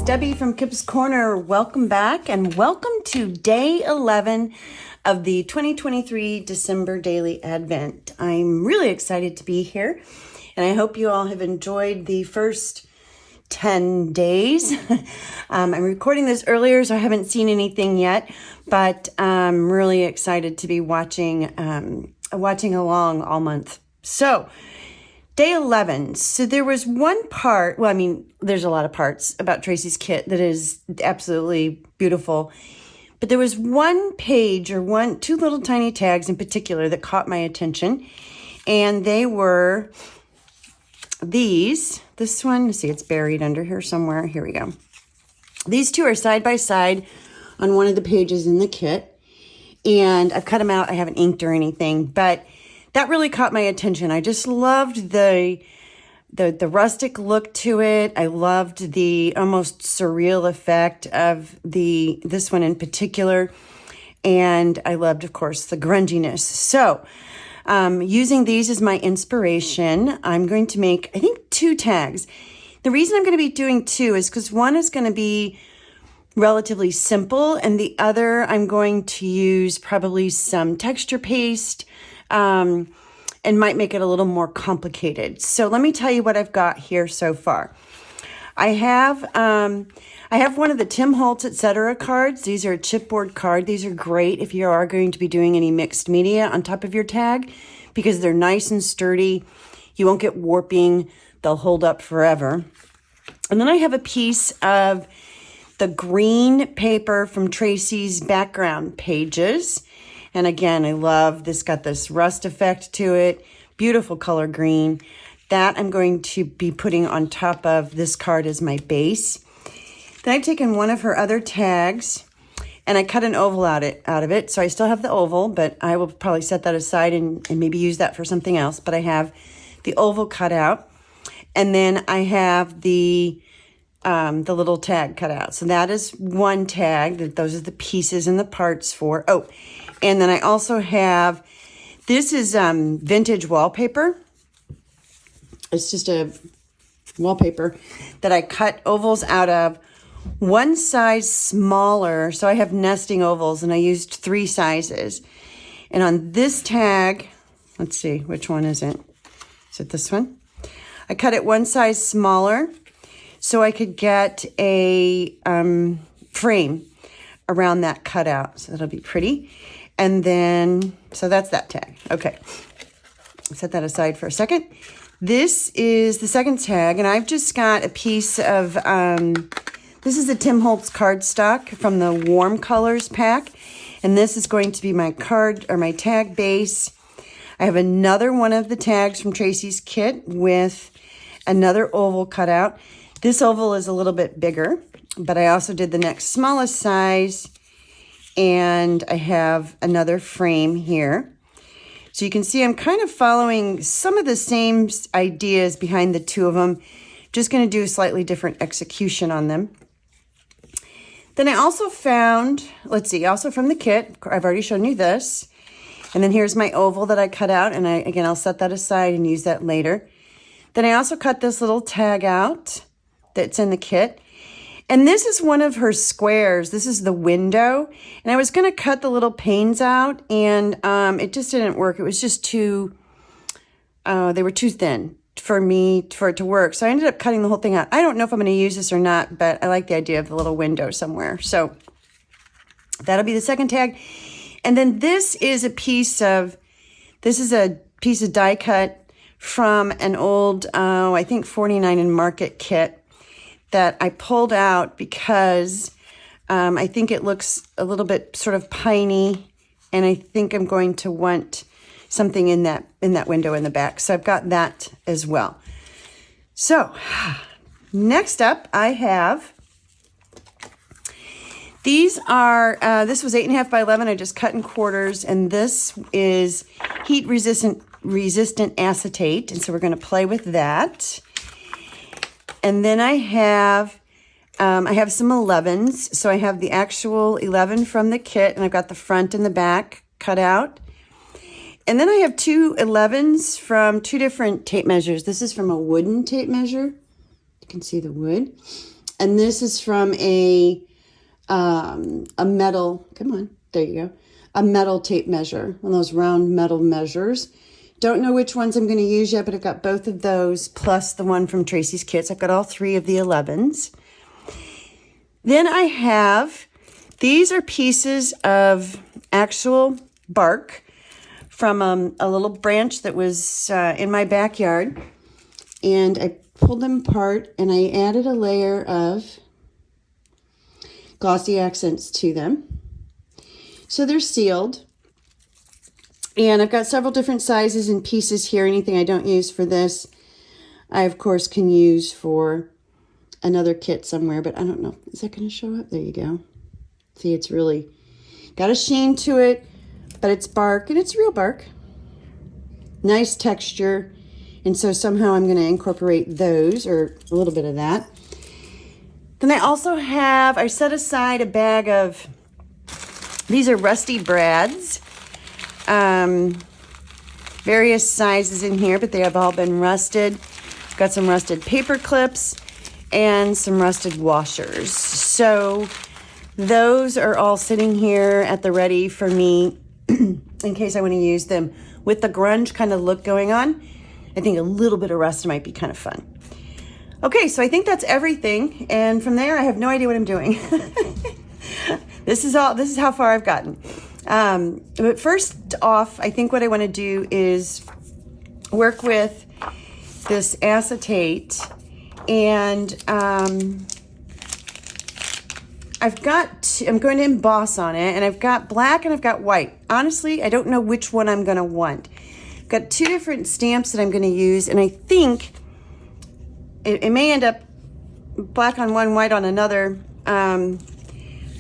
Debbie from Kip's Corner. Welcome back and welcome to day 11 of the 2023 December Daily Advent. I'm really excited to be here and I hope you all have enjoyed the first 10 days. I'm recording this earlier, so I haven't seen anything yet, but I'm really excited to be watching along all month. So, day 11. So there was one part, well, I mean, there's a lot of parts about Tracy's kit that is absolutely beautiful. But there was one page or two little tiny tags in particular that caught my attention. And they were these. This one, let's see, it's buried under here somewhere. Here we go. These two are side by side on one of the pages in the kit. And I've cut them out. I haven't inked or anything, but that really caught my attention. I just loved the rustic look to it. I loved the almost surreal effect of this one in particular. And I loved, of course, the grunginess. So using these as my inspiration, I'm going to make, I think, 2 tags. The reason I'm going to be doing 2 is because one is going to be relatively simple, and the other I'm going to use probably some texture paste, and might make it a little more complicated. So let me tell you what I've got here so far. I have one of the Tim Holtz Etc. cards. These are a chipboard card. These are great if you are going to be doing any mixed media on top of your tag because they're nice and sturdy. You won't get warping. They'll hold up forever. And then I have a piece of the green paper from Tracy's background pages. And again, I love this, got this rust effect to it. Beautiful color green. That I'm going to be putting on top of this card as my base. Then I've taken one of her other tags and I cut an oval out of it. So I still have the oval, but I will probably set that aside and maybe use that for something else. But I have the oval cut out. And then I have the little tag cut out. So that is one tag. Those are the pieces and the parts for. Oh, and then I also have, this is vintage wallpaper. It's just a wallpaper that I cut ovals out of, one size smaller. So I have nesting ovals and I used 3 sizes. And on this tag, let's see, which one is it? Is it this one? I cut it one size smaller so I could get a frame around that cutout. So that'll be pretty. And then, so that's that tag. Okay. Set that aside for a second. This is the second tag, and I've just got a piece of, this is the Tim Holtz cardstock from the Warm Colors pack. And this is going to be my card or my tag base. I have another one of the tags from Tracy's kit with another oval cut out. This oval is a little bit bigger, but I also did the next smallest size. And I have another frame here. So you can see I'm kind of following some of the same ideas behind the 2 of them. Just going to do a slightly different execution on them. Then I also found, let's see, also from the kit, I've already shown you this. And then here's my oval that I cut out. And again, I'll set that aside and use that later. Then I also cut this little tag out that's in the kit. And this is one of her squares. This is the window. And I was going to cut the little panes out, and it just didn't work. It was just too, they were too thin for it to work. So I ended up cutting the whole thing out. I don't know if I'm going to use this or not, but I like the idea of the little window somewhere. So that'll be the second tag. And then this is a piece of die cut from an old, I think 49 and Market kit that I pulled out because I think it looks a little bit sort of piney, and I think I'm going to want something in that window in the back. So I've got that as well. So next up, I have these are this was 8.5 by 11. I just cut in quarters, and this is heat resistant acetate, and so we're going to play with that. And then I have some 11s. So I have the actual 11 from the kit, and I've got the front and the back cut out. And then I have 2 11s from 2 different tape measures. This is from a wooden tape measure. You can see the wood. And this is from a metal, come on, there you go, a metal tape measure, one of those round metal measures. Don't know which ones I'm going to use yet, but I've got both of those plus the one from Tracy's Kits. I've got all 3 of the 11s. Then I have, these are pieces of actual bark from a little branch that was in my backyard. And I pulled them apart and I added a layer of glossy accents to them. So they're sealed. And I've got several different sizes and pieces here. Anything I don't use for this, I of course can use for another kit somewhere, but I don't know. Is that going to show up? There you go. See, it's really got a sheen to it, but it's bark and it's real bark. Nice texture. And so somehow I'm going to incorporate those, or a little bit of that. Then I also have, I set aside a bag of, these are Rusty Brads. Various sizes in here, but they have all been rusted. Got some rusted paper clips and some rusted washers. So those are all sitting here at the ready for me in case I want to use them. With the grunge kind of look going on, I think a little bit of rust might be kind of fun. Okay, so I think that's everything. And from there, I have no idea what I'm doing. This is how far I've gotten. But first off, I think what I want to do is work with this acetate, and I'm going to emboss on it, and I've got black and I've got white. Honestly, I don't know which one I'm going to want. I've got 2 different stamps that I'm going to use, and I think it may end up black on one, white on another,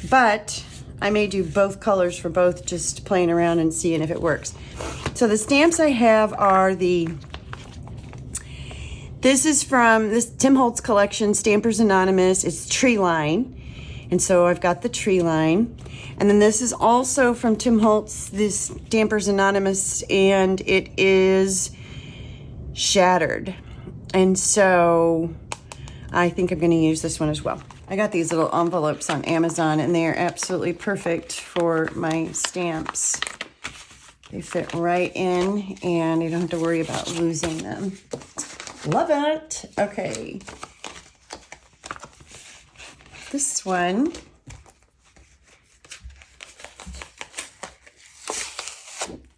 but I may do both colors for both, just playing around and seeing if it works. So the stamps I have are this is from this Tim Holtz collection, Stampers Anonymous. It's Tree Line. And so I've got the Tree Line. And then this is also from Tim Holtz, this Stampers Anonymous, and it is Shattered. And so I think I'm going to use this one as well. I got these little envelopes on Amazon, and they are absolutely perfect for my stamps. They fit right in, and you don't have to worry about losing them. Love it. Okay. This one.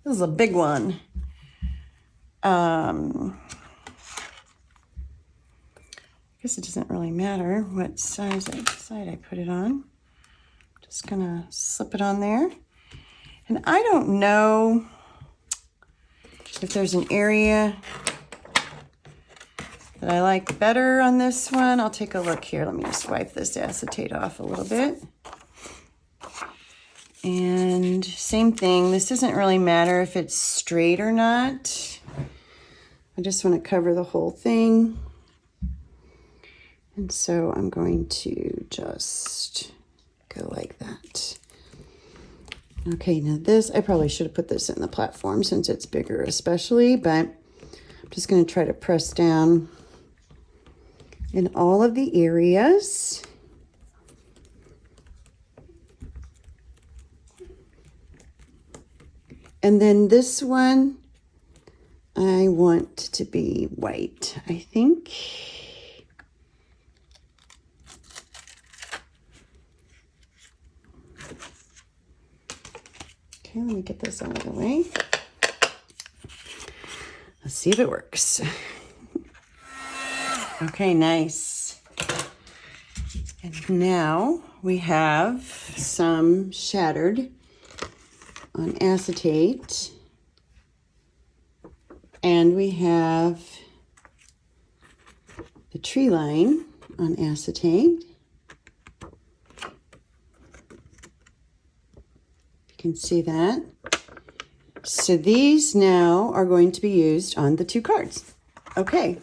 This is a big one. I guess it doesn't really matter what size I decide I put it on. Just gonna slip it on there. And I don't know if there's an area that I like better on this one. I'll take a look here. Let me just wipe this acetate off a little bit. And same thing, this doesn't really matter if it's straight or not. I just want to cover the whole thing. And so I'm going to just go like that. Okay, now this, I probably should have put this in the platform since it's bigger especially, but I'm just going to try to press down in all of the areas. And then this one, I want to be white, I think. Okay, let me get this out of the way. Let's see if it works. Okay, nice. And now we have some Shattered on acetate. And we have the Tree Line on acetate. You can see that. So these now are going to be used on the 2 cards. Okay.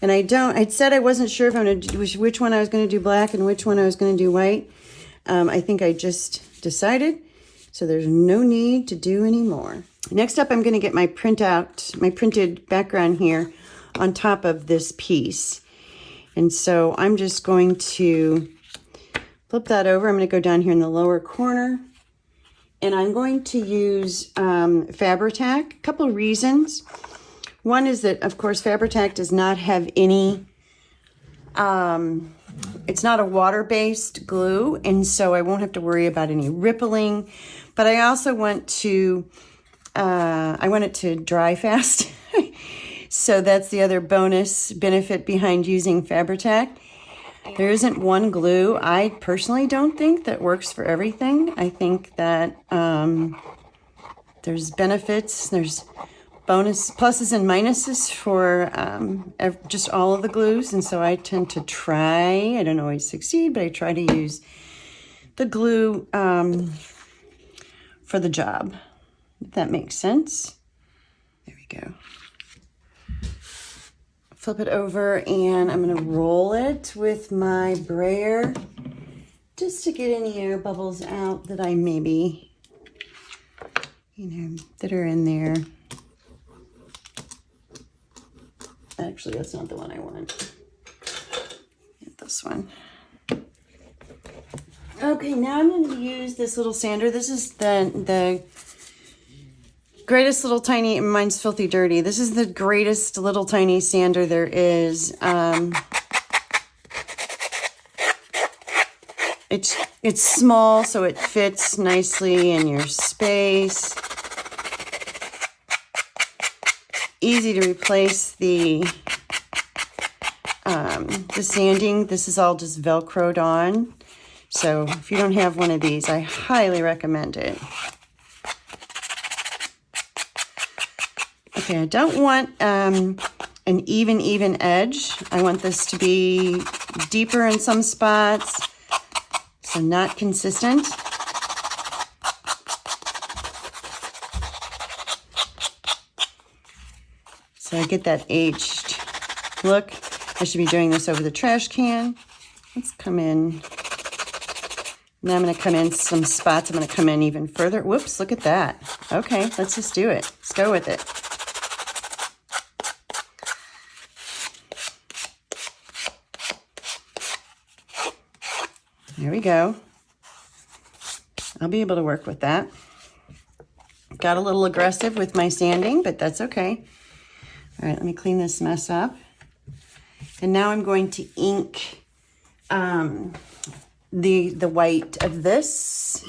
And I'd said I wasn't sure if I'm going to do which one I was going to do black and which one I was going to do white. I think I just decided. So there's no need to do any more. Next up, I'm going to get my printed background here on top of this piece. And so I'm just going to flip that over. I'm going to go down here in the lower corner. And I'm going to use Fabri-Tac. A couple of reasons. One is that, of course, Fabri-Tac does not have any, it's not a water-based glue, and so I won't have to worry about any rippling. But I also want to, I want it to dry fast. So that's the other bonus benefit behind using Fabri-Tac. There isn't one glue. I personally don't think that works for everything. I think that there's benefits, there's bonus pluses and minuses for just all of the glues. And so I tend to try, I don't always succeed, but I try to use the glue for the job, if that makes sense. There we go. Flip it over, and I'm going to roll it with my brayer just to get any air bubbles out that I maybe, that are in there. Actually, that's not the one I want. Get this one. Okay, now I'm going to use this little sander. This is the greatest little tiny, mine's filthy dirty. This is the greatest little tiny sander there is. It's small, so it fits nicely in your space. Easy to replace the sanding. This is all just Velcroed on. So if you don't have one of these, I highly recommend it. Okay, I don't want an even edge. I want this to be deeper in some spots, so not consistent. So I get that aged look. I should be doing this over the trash can. Let's come in. Now I'm going to come in some spots. I'm going to come in even further. Whoops, look at that. Okay, let's just do it. Let's go with it. There we go. I'll be able to work with that. Got a little aggressive with my sanding, but that's okay. All right, let me clean this mess up. And now I'm going to ink the white of this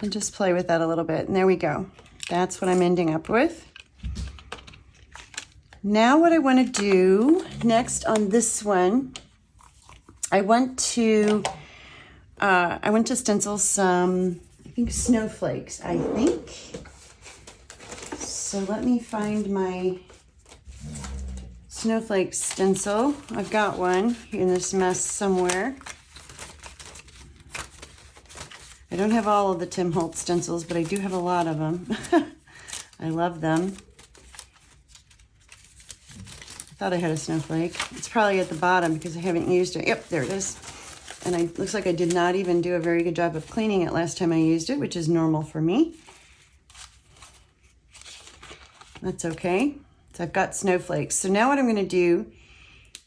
and just play with that a little bit. And there we go. That's what I'm ending up with. Now what I want to do next on this one, I want to stencil some, I think, snowflakes, I think. So let me find my snowflake stencil. I've got one in this mess somewhere. I don't have all of the Tim Holtz stencils, but I do have a lot of them. I love them. I thought I had a snowflake. It's probably at the bottom because I haven't used it. Yep, there it is. And it looks like I did not even do a very good job of cleaning it last time I used it, which is normal for me. That's okay. So I've got snowflakes. So now what I'm going to do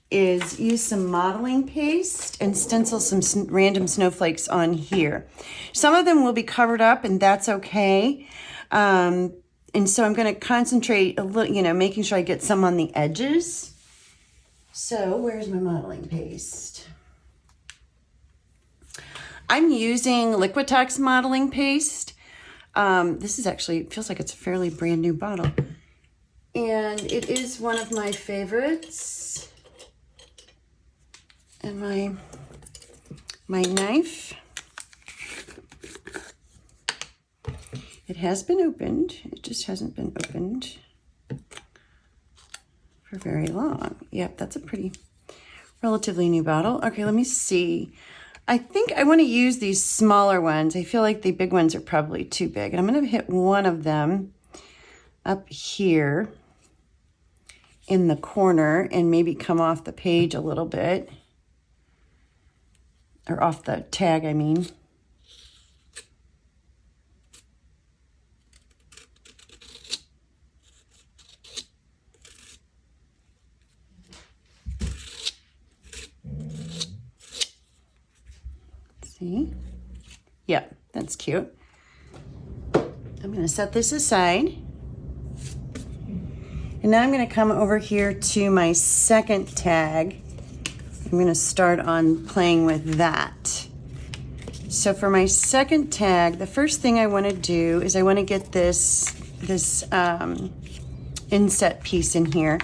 is use some modeling paste and stencil some random snowflakes on here. Some of them will be covered up, and that's okay. And so I'm going to concentrate a little, making sure I get some on the edges. So where's my modeling paste? I'm using Liquitex modeling paste. This is actually, it feels like it's a fairly brand new bottle. And it is one of my favorites. And my knife. It has been opened. It just hasn't been opened for very long. Yep, that's a pretty relatively new bottle. Okay, let me see. I think I want to use these smaller ones. I feel like the big ones are probably too big. And I'm going to hit one of them up here in the corner and maybe come off the page a little bit. Or off the tag, I mean. See? Yep, that's cute. I'm going to set this aside. And now I'm going to come over here to my second tag. I'm going to start on playing with that. So for my second tag, the first thing I want to do is I want to get this inset piece in here,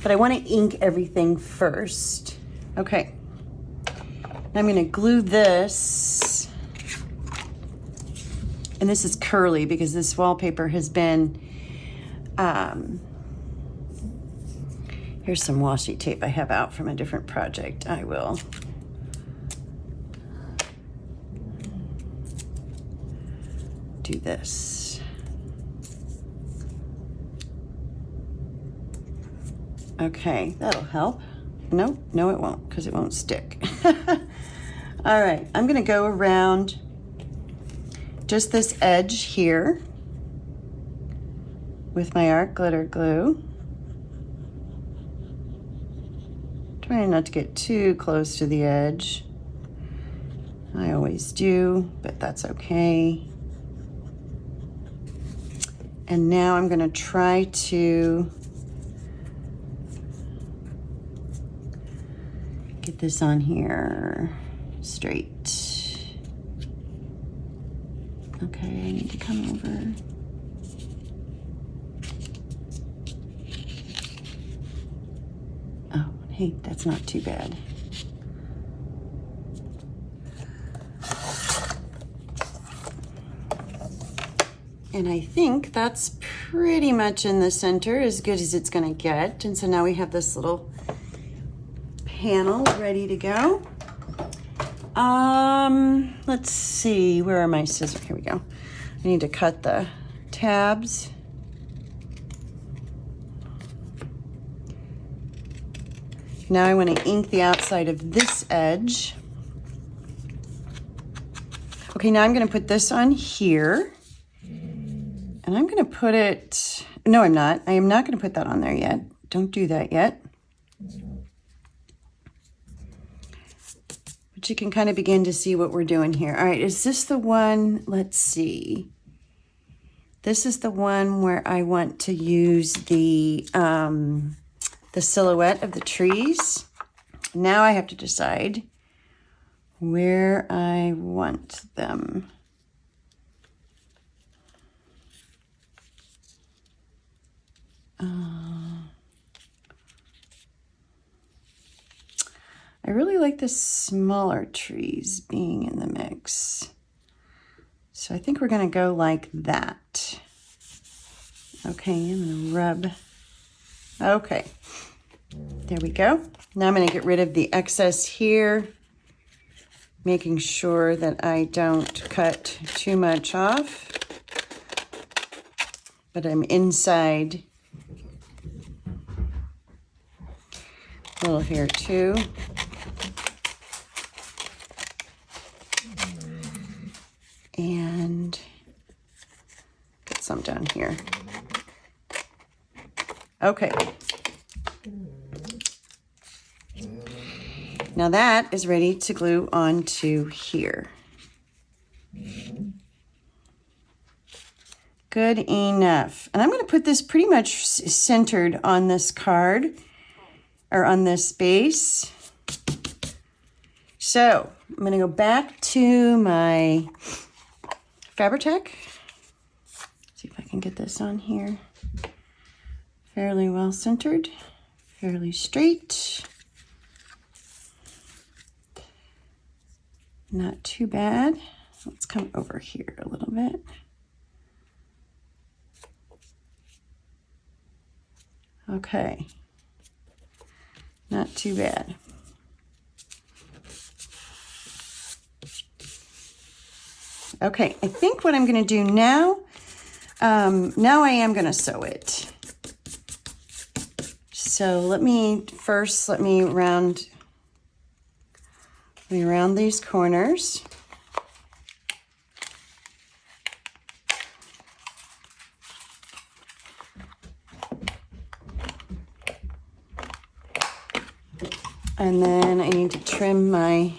but I want to ink everything first. Okay. Now I'm going to glue this. And this is curly because this wallpaper has been, here's some washi tape I have out from a different project. I will do this. Okay, that'll help. No, it won't, because it won't stick. All right, I'm gonna go around just this edge here with my art glitter glue. Trying not to get too close to the edge. I always do, but that's okay. And now I'm gonna try to get this on here straight. Okay, I need to come over. Oh, hey, that's not too bad. And I think that's pretty much in the center, as good as it's gonna get. And so now we have this little panel ready to go. Let's see, where are my scissors? Here we go. I need to cut the tabs. Now I want to ink the outside of this edge. Okay, now I'm going to put this on here. And I'm going to put it, no, I'm not. I am not going to put that on there yet. Don't do that yet. But you can kind of begin to see what we're doing here. All right, is this the one? Let's see. This is the one where I want to use the silhouette of the trees. Now I have to decide where I want them. I really like the smaller trees being in the mix. So I think we're going to go like that. Okay, I'm going to rub. Okay, there we go. Now I'm going to get rid of the excess here, making sure that I don't cut too much off, but I'm inside a little here too. And get some down here. Okay. Now that is ready to glue onto here. Good enough. And I'm going to put this pretty much centered on this card, or on this base. So I'm going to go back to my Fabri-Tac. See if I can get this on here. Fairly well centered, fairly straight. Not too bad. Let's come over here a little bit. Okay. Not too bad. Okay, I think what I'm going to do now, now I am going to sew it. So let me round these corners. And then I need to trim my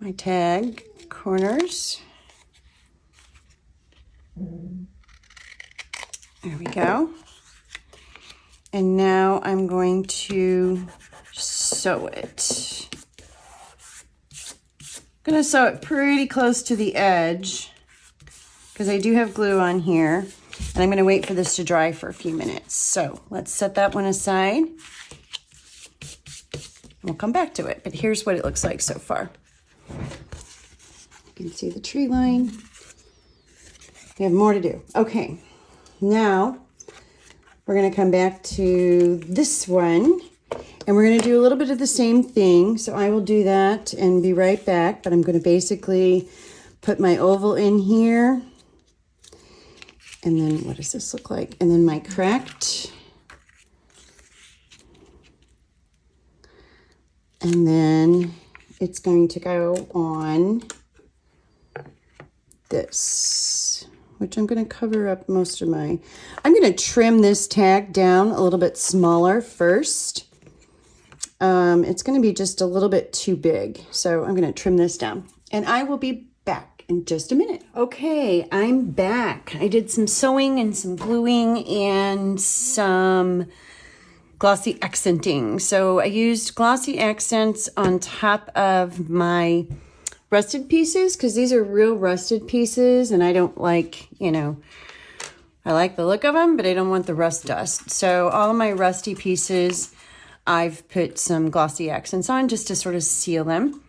my tag corners. There we go. And now I'm going to sew it. I'm going to sew it pretty close to the edge because I do have glue on here. And I'm going to wait for this to dry for a few minutes. So let's set that one aside. We'll come back to it, but here's what it looks like so far. You can see the tree line. We have more to do. Okay, now we're going to come back to this one, and we're going to do a little bit of the same thing. So I will do that and be right back, but I'm going to basically put my oval in here. And then what does this look like? And then my cracked. And then it's going to go on this, which I'm going to cover up most of my, I'm going to trim this tag down a little bit smaller first. It's going to be just a little bit too big. So I'm going to trim this down and I will be back in just a minute. Okay, I'm back. I did some sewing and some gluing and some glossy accenting. So I used glossy accents on top of my rusted pieces because these are real rusted pieces and I don't like, you know, I like the look of them, but I don't want the rust dust. So all of my rusty pieces, I've put some glossy accents on just to sort of seal them.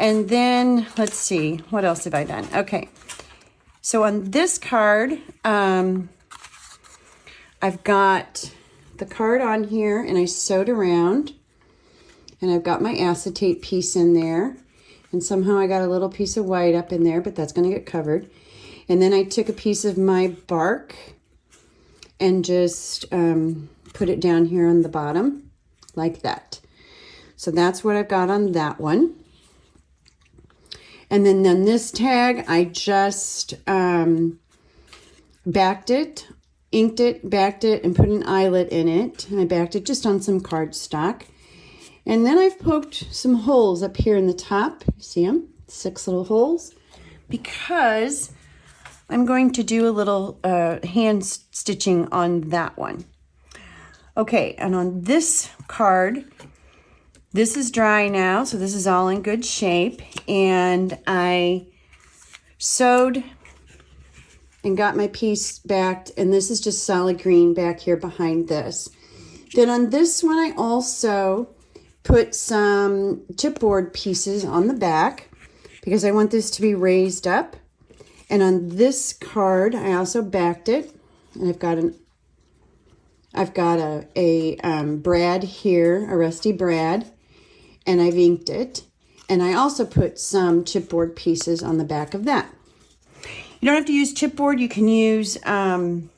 And then let's see, what else have I done? Okay, so on this card, I've got the card on here and I sewed around and I've got my acetate piece in there and somehow I got a little piece of white up in there, but that's going to get covered. And then I took a piece of my bark and just put it down here on the bottom like that. So that's what I've got on that one. And then on this tag, I just backed it, inked it, backed it, and put an eyelet in it. And I backed it just on some cardstock. And then I've poked some holes up here in the top. See them? 6 little holes. Because I'm going to do a little hand stitching on that one. Okay, and on this card, this is dry now, so this is all in good shape. And I sewed and got my piece backed, and this is just solid green back here behind this. Then on this one, I also put some chipboard pieces on the back because I want this to be raised up. And on this card, I also backed it, and I've got a brad here, a rusty brad, and I've inked it. And I also put some chipboard pieces on the back of that. You don't have to use chipboard. You can use, I'm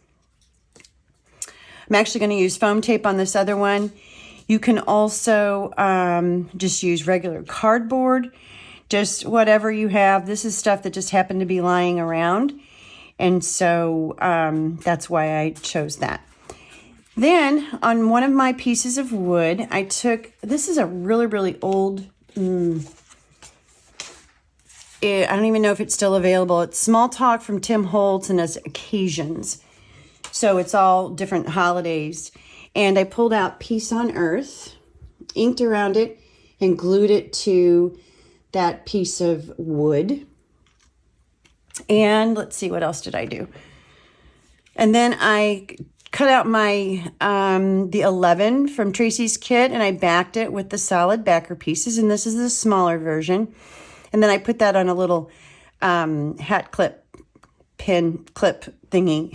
actually going to use foam tape on this other one. You can also just use regular cardboard, just whatever you have. This is stuff that just happened to be lying around. And so that's why I chose that. Then on one of my pieces of wood, I took, this is a really, really old, I don't even know if it's still available. It's Small Talk from Tim Holtz and it's occasions. So it's all different holidays. And I pulled out Peace on Earth, inked around it, and glued it to that piece of wood. And let's see, what else did I do? And then I cut out my the 11 from Tracy's kit, and I backed it with the solid backer pieces, and this is the smaller version. And then I put that on a little hat clip, pin clip thingy,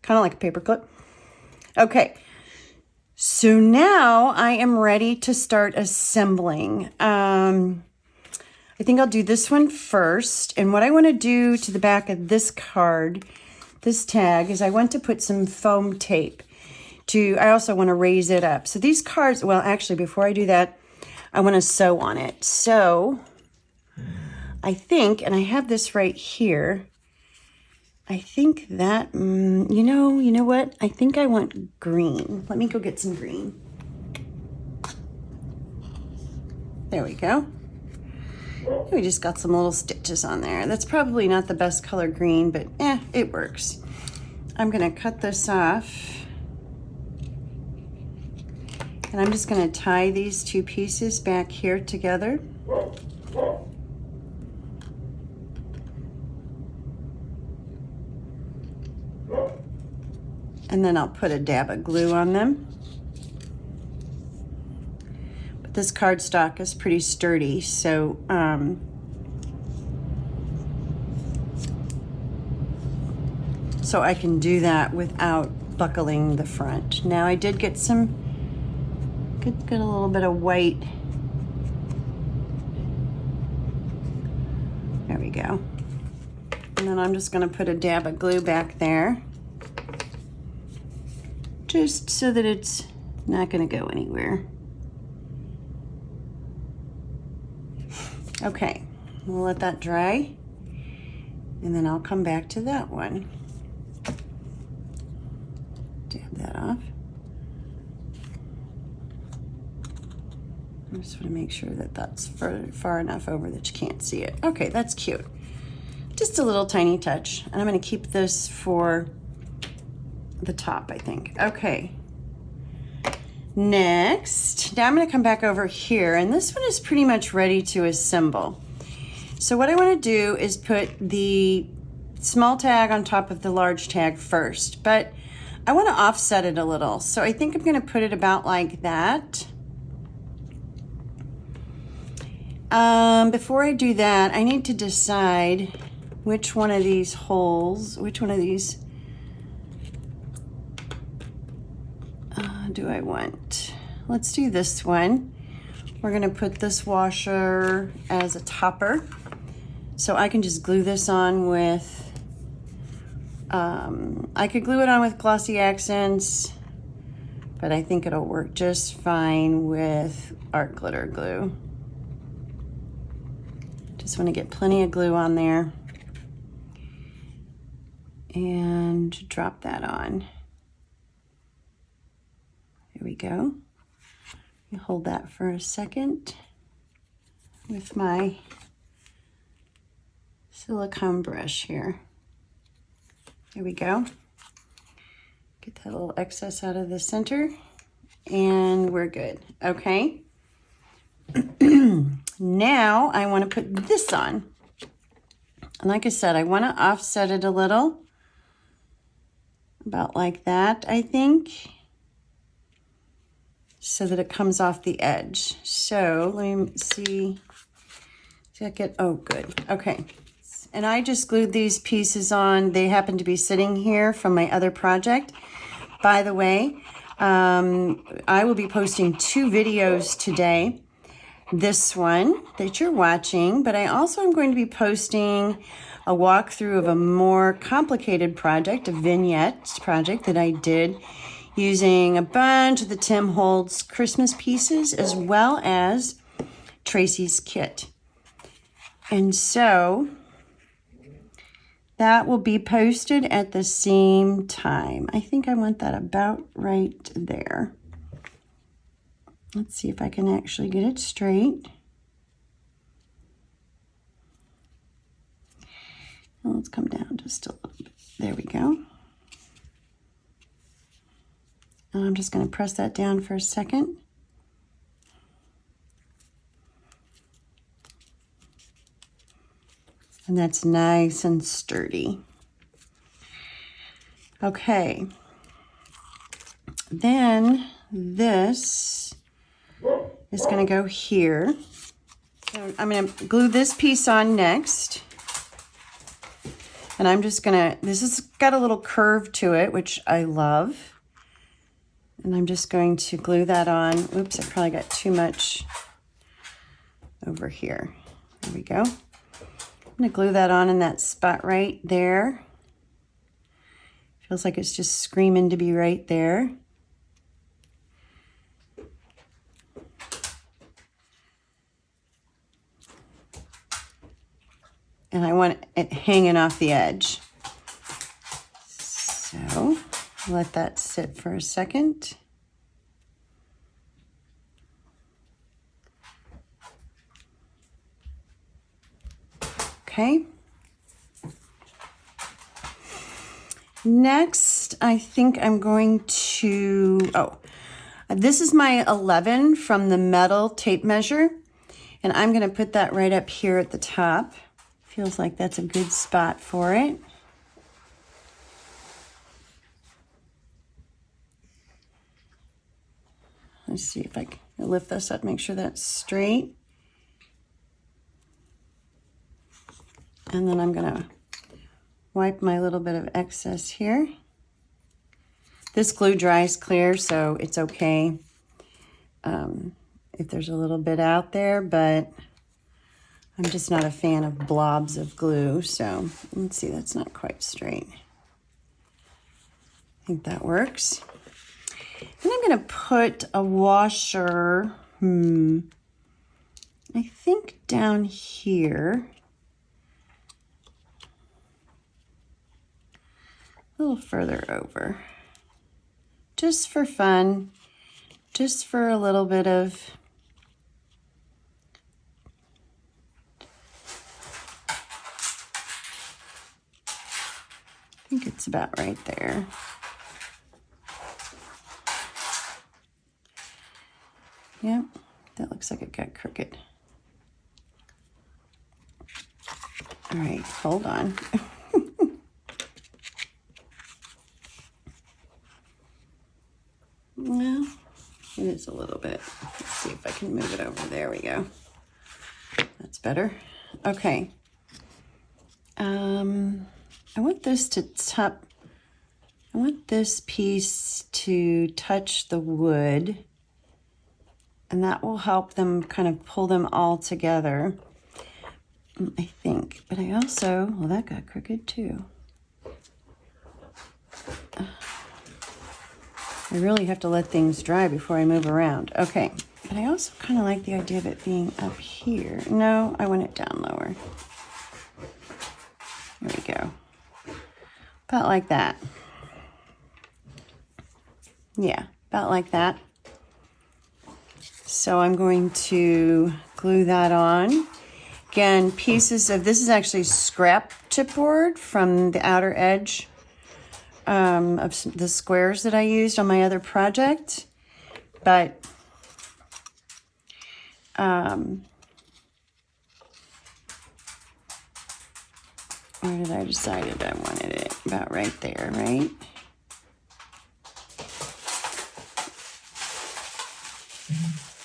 kind of like a paper clip. Okay, so now I am ready to start assembling. I think I'll do this one first, and what I want to do to the back of this card, this tag, is I want to put some foam tape I also want to raise it up. So these cards, well, actually, before I do that, I want to sew on it. So I think, and I have this right here, I think that, you know what? I think I want green. Let me go get some green. There we go. We just got some little stitches on there. That's probably not the best color green, but it works. I'm gonna cut this off. And I'm just gonna tie these two pieces back here together. And then I'll put a dab of glue on them. But this cardstock is pretty sturdy, so so I can do that without buckling the front. Now I did get get a little bit of white. There we go. And then I'm just gonna put a dab of glue back there, just so that it's not gonna go anywhere. Okay, we'll let that dry, and then I'll come back to that one. Dab that off. I just want to make sure that that's far enough over that you can't see it. Okay, that's cute. Just a little tiny touch. And I'm going to keep this for the top, I think. Okay. Next, now I'm going to come back over here, and this one is pretty much ready to assemble. So what I want to do is put the small tag on top of the large tag first, but I want to offset it a little. So I think I'm going to put it about like that. Before I do that, I need to decide which one of these holes, which one of these do I want? Let's do this one. We're gonna put this washer as a topper. So I can just glue this on with, I could glue it on with glossy accents, but I think it'll work just fine with art glitter glue. Just want to get plenty of glue on there and drop that on. There we go. Hold that for a second with my silicone brush here. There we go. Get that little excess out of the center, and we're good. Okay. Now I want to put this on. And like I said, I want to offset it a little. About like that, I think. So that it comes off the edge. So let me see. Oh, good. Okay. And I just glued these pieces on. They happen to be sitting here from my other project. By the way, I will be posting 2 videos today. This one that you're watching, but I also am going to be posting a walkthrough of a more complicated project, a vignette project that I did using a bunch of the Tim Holtz Christmas pieces as well as Tracy's kit. And so that will be posted at the same time. I think I want that about right there. Let's see if I can actually get it straight. Well, let's come down just a little bit. There we go. And I'm just going to press that down for a second. And that's nice and sturdy. Okay. Then this is going to go here. So I'm going to glue this piece on next. And I'm just going to, this has got a little curve to it, which I love. And I'm just going to glue that on. Oops, I probably got too much over here. There we go. I'm going to glue that on in that spot right there. Feels like it's just screaming to be right there. And I want it hanging off the edge. So let that sit for a second. Okay. Next, I think I'm going to, this is my 11 from the metal tape measure, and I'm going to put that right up here at the top. Feels like that's a good spot for it. Let's see if I can lift this up, make sure that's straight. And then I'm going to wipe my little bit of excess here. This glue dries clear, so it's okay if there's a little bit out there, but I'm just not a fan of blobs of glue. So let's see, that's not quite straight. I think that works. Then I'm going to put a washer, I think down here. A little further over. Just for fun, just for a little bit of I think it's about right there. Yep, that looks like it got crooked. All right, hold on. Well, it is a little bit. Let's see if I can move it over. There we go. That's better. Okay. I want this to I want this piece to touch the wood, and that will help them kind of pull them all together, I think. But I also, well, that got crooked too. I really have to let things dry before I move around. Okay, but I also kind of like the idea of it being up here. No, I want it down lower. There we go. About like that. Yeah, about like that. So I'm going to glue that on. Again, pieces of, this is actually scrap chipboard from the outer edge of the squares that I used on my other project. But where did I decide I wanted it? About right there, right?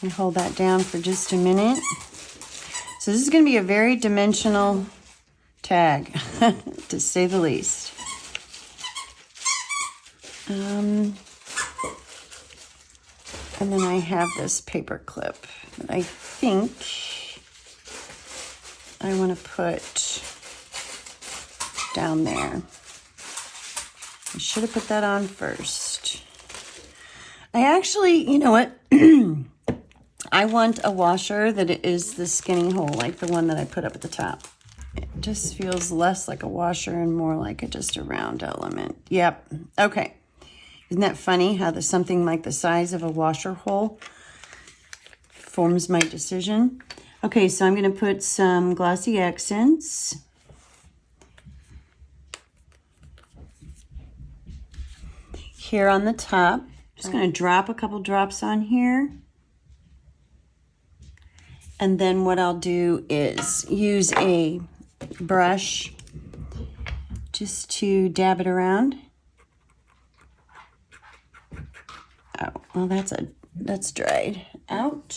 And hold that down for just a minute. So this is going to be a very dimensional tag, to say the least. And then I have this paper clip that I think I want to put down there. I should have put that on first. I actually, you know what? I want a washer that is the skinny hole, like the one that I put up at the top. It just feels less like a washer and more like just a round element. Yep. Okay. Isn't that funny how something like the size of a washer hole forms my decision? Okay, so I'm going to put some glossy accents. Here on the top. Just going to drop a couple drops on here. And then what I'll do is use a brush just to dab it around. Oh, well, that's dried out.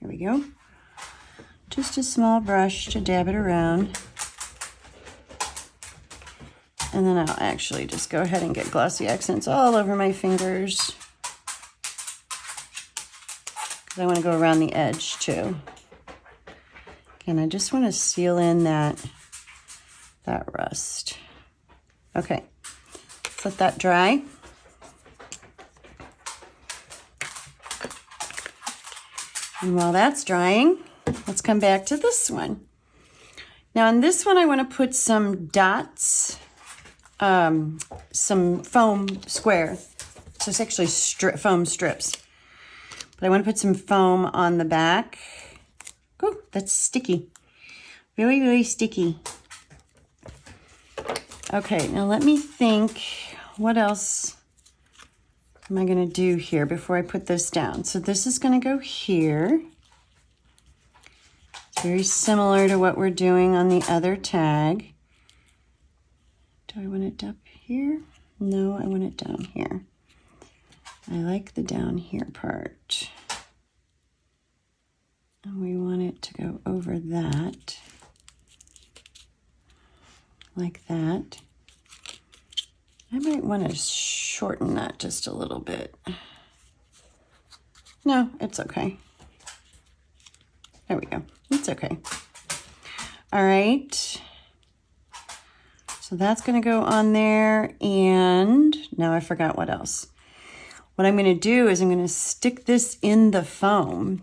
Here we go. Just a small brush to dab it around. And then I'll actually just go ahead and get glossy accents all over my fingers. Because I want to go around the edge too. And I just want to seal in that rust. Okay, let's let that dry. And while that's drying, let's come back to this one. Now on this one, I want to put some dots, some foam square. So it's actually foam strips. But I want to put some foam on the back. Oh, that's sticky. Very, very sticky. Okay, now let me think, what else am I going to do here before I put this down? So this is going to go here. It's very similar to what we're doing on the other tag. Do I want it up here? No, I want it down here. I like the down here part. And we want it to go over that. Like that. I might want to shorten that just a little bit. No, it's okay. There we go. It's okay. All right. So that's going to go on there. And now I forgot what else. What I'm going to do is I'm going to stick this in the foam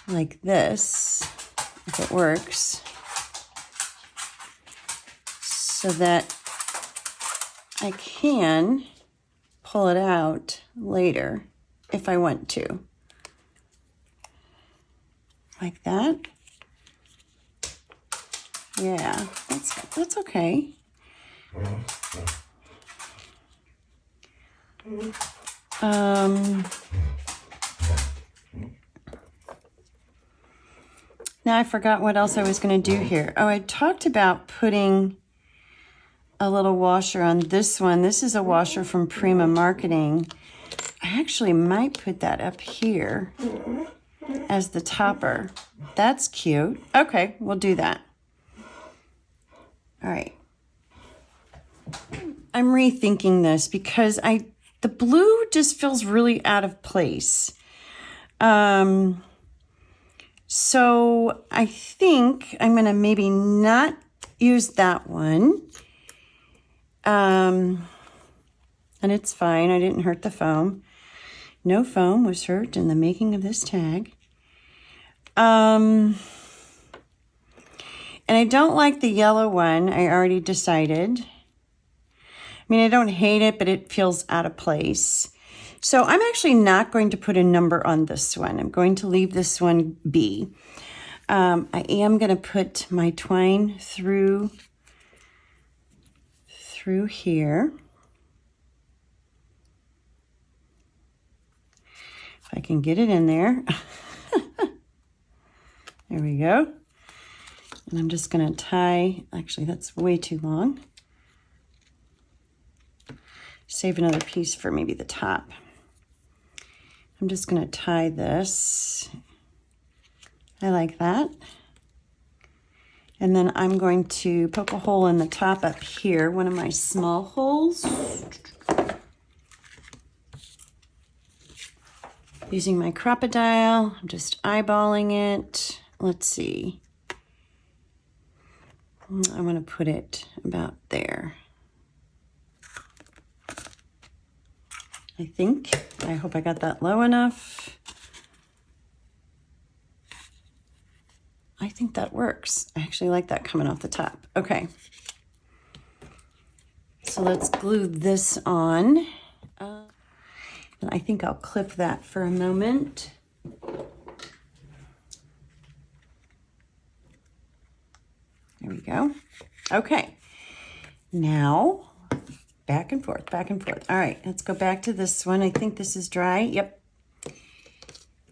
like this, if it works, so that I can pull it out later if I want to. Like that. Yeah, that's okay. Now I forgot what else I was going to do here. Oh, I talked about putting a little washer on this one. This is a washer from Prima Marketing. I actually might put that up here as the topper. That's cute. Okay, we'll do that. All right. I'm rethinking this because the blue just feels really out of place. So I think I'm going to maybe not use that one. And it's fine. I didn't hurt the foam. No foam was hurt in the making of this tag. And I don't like the yellow one. I already decided. I mean, I don't hate it, but it feels out of place. So I'm actually not going to put a number on this one. I'm going to leave this one be. I am going to put my twine through here. If I can get it in there. There we go. And I'm just going to tie, actually that's way too long. Save another piece for maybe the top. I'm just going to tie this. I like that. And then I'm going to poke a hole in the top up here, one of my small holes. Using my crocodile, I'm just eyeballing it. Let's see. I want to put it about there. I think. I hope I got that low enough. I think that works. I actually like that coming off the top. Okay. So let's glue this on. And I think I'll clip that for a moment. There we go. Okay. Now, back and forth, back and forth. All right, let's go back to this one. I think this is dry. Yep.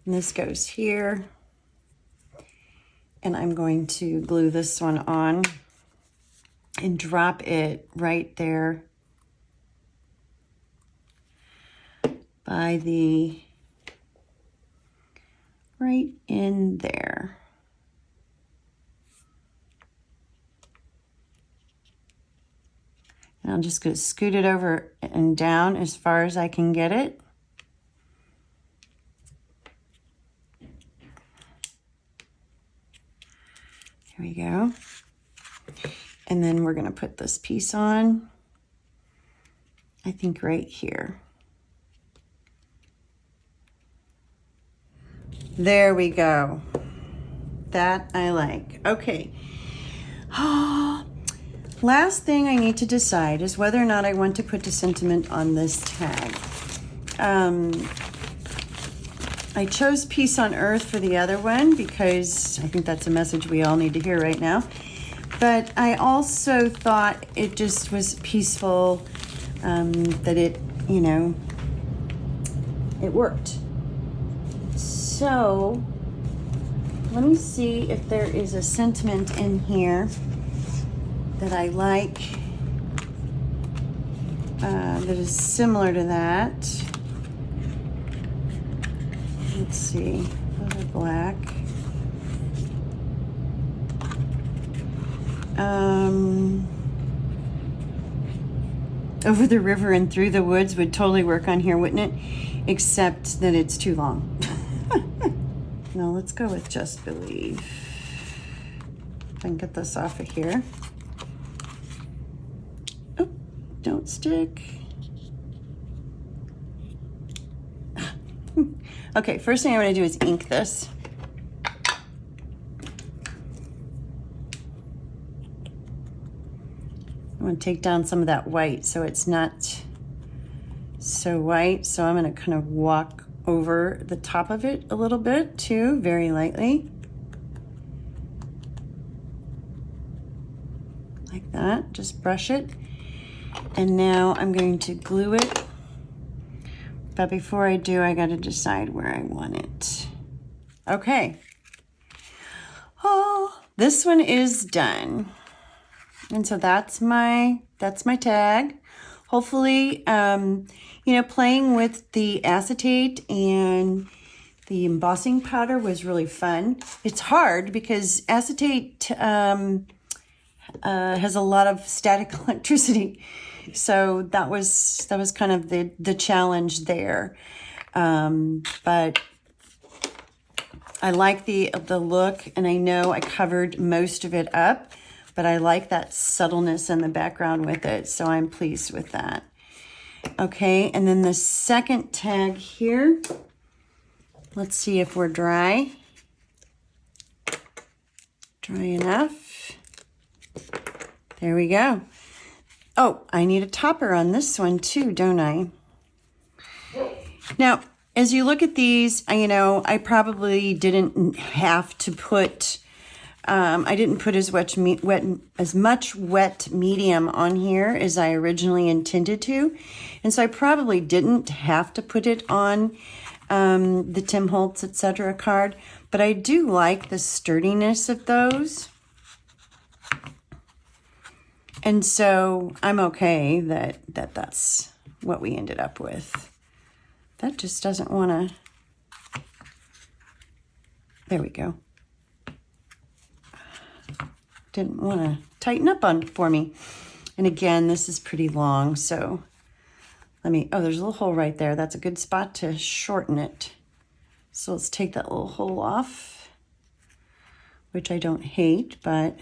And this goes here. And I'm going to glue this one on and drop it right there by right in there. And I'm just going to scoot it over and down as far as I can get it. Here we go. And then we're going to put this piece on, I think right here. There we go. That I like. Okay. Last thing I need to decide is whether or not I want to put a sentiment on this tag. I chose Peace on Earth for the other one because I think that's a message we all need to hear right now. But I also thought it just was peaceful, that it, you know, it worked. So let me see if there is a sentiment in here that I like, that is similar to that. Let's see, those are black. Over the river and through the woods would totally work on here, wouldn't it? Except that it's too long. Now let's go with Just Believe. If I can get this off of here. Oh, don't stick. Okay, first thing I'm going to do is ink this. I'm going to take down some of that white so it's not so white. So I'm going to kind of walk over the top of it a little bit too, very lightly. Like that, just brush it. And now I'm going to glue it. But before I do, I got to decide where I want it. Okay. Oh, this one is done. And so that's my tag. Hopefully, you know, playing with the acetate and the embossing powder was really fun. It's hard because acetate has a lot of static electricity. So that was kind of the challenge there. But I like the look, and I know I covered most of it up, but I like that subtleness in the background with it, so I'm pleased with that. Okay, and then the second tag here, let's see if we're dry. Dry enough. There we go. Oh, I need a topper on this one too, don't I? Now, as you look at these, you know, I probably didn't have to put, I didn't put as much wet medium on here as I originally intended to. And so I probably didn't have to put it on the Tim Holtz, etc. card, but I do like the sturdiness of those. And so I'm okay that's what we ended up with. That just doesn't want to, there we go. Didn't want to tighten up for me. And again, this is pretty long, so oh, there's a little hole right there. That's a good spot to shorten it. So let's take that little hole off, which I don't hate, but,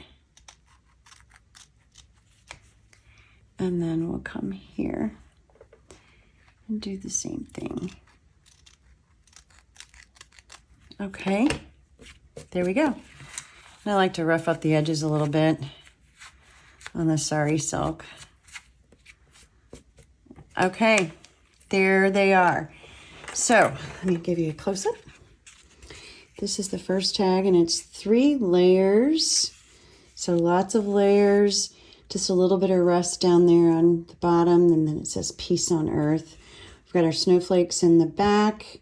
and then we'll come here and do the same thing. Okay, there we go. And I like to rough up the edges a little bit on the sari silk. Okay, there they are. So let me give you a close-up. This is the first tag, and it's 3 layers. So lots of layers, just a little bit of rust down there on the bottom, and then it says Peace on Earth. We've got our snowflakes in the back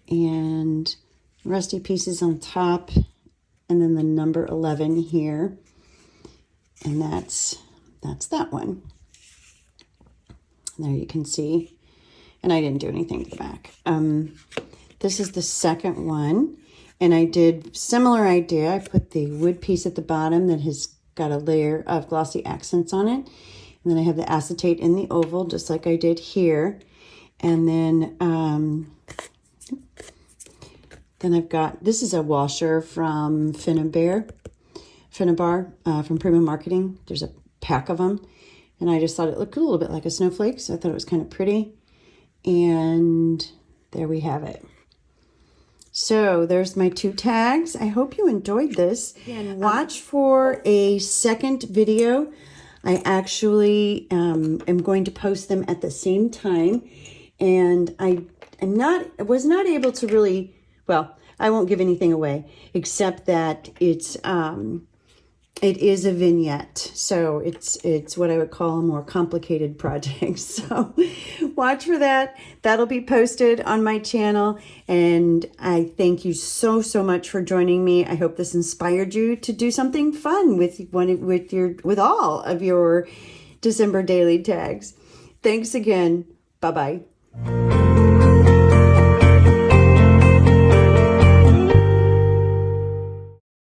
and rusty pieces on top, and then the number 11 here. And that's that one. There you can see. And I didn't do anything to the back. This is the second one. And I did similar idea. I put the wood piece at the bottom that has got a layer of glossy accents on it. And then I have the acetate in the oval, just like I did here. And then I've got, this is a washer from Finnabar from Prima Marketing. There's a pack of them. And I just thought it looked a little bit like a snowflake, so I thought it was kind of pretty. And there we have it. So there's my 2 tags. I hope you enjoyed this. And watch for a second video. I actually am going to post them at the same time. And I was not able to really well, I won't give anything away except that it is a vignette, so it's what I would call a more complicated project. So watch for that. That'll be posted on my channel, and I thank you so much for joining me. I hope this inspired you to do something fun with all of your December daily tags. Thanks again. Bye-bye.